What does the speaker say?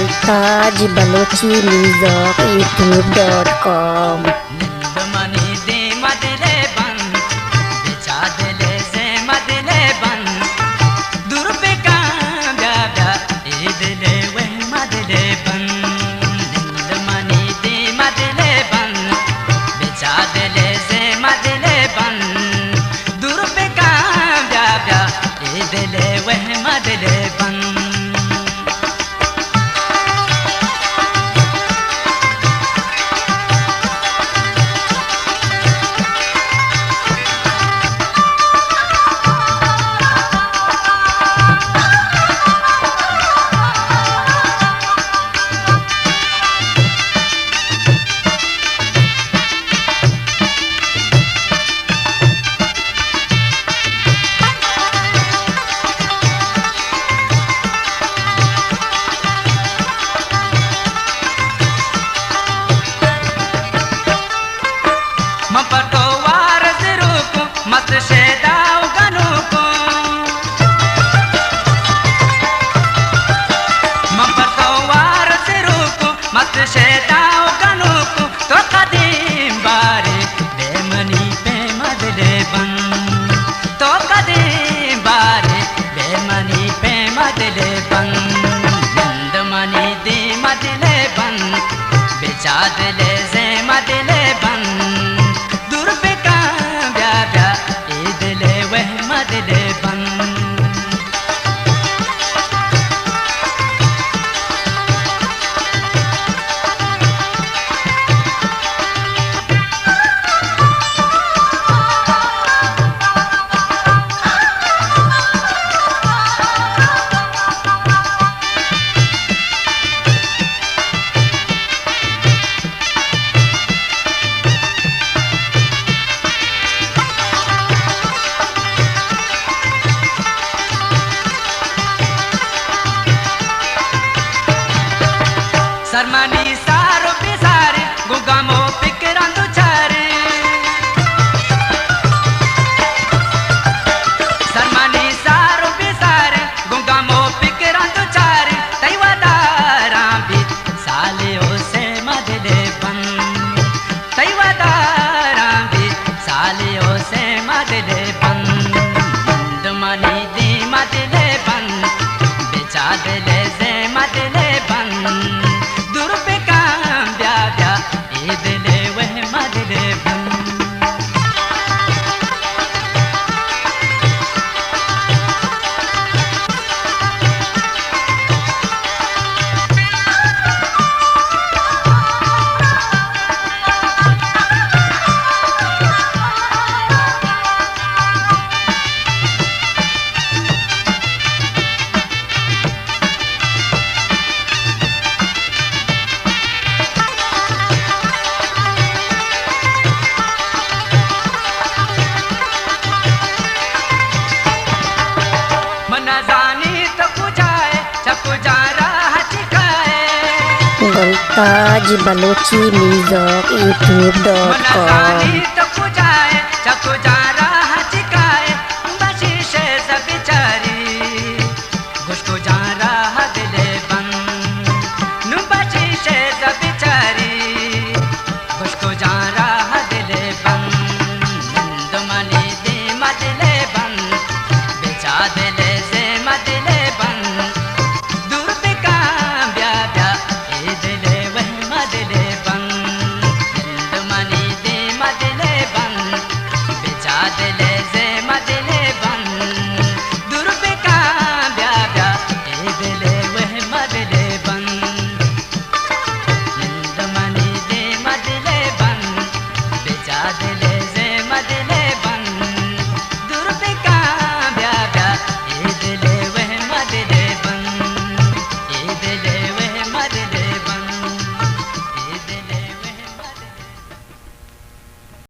Mumtaz Balochi music youtube.com। चादले से मदले बन दूर पे का ब्या ब्या ए दिले वह मदले बन सरमनी सारो पिसारे गुगामो पिकरांदो चारे सरमनी सारो पिसारे गुगामो पिकरांदो चारे तैवादारा भी साले से मदले बन तैवादारा भी साले से मदले बन दमनी दी मदले बन बेचा दिले से मदले बन मुमताज बलोची म्यूजिक youtube.com।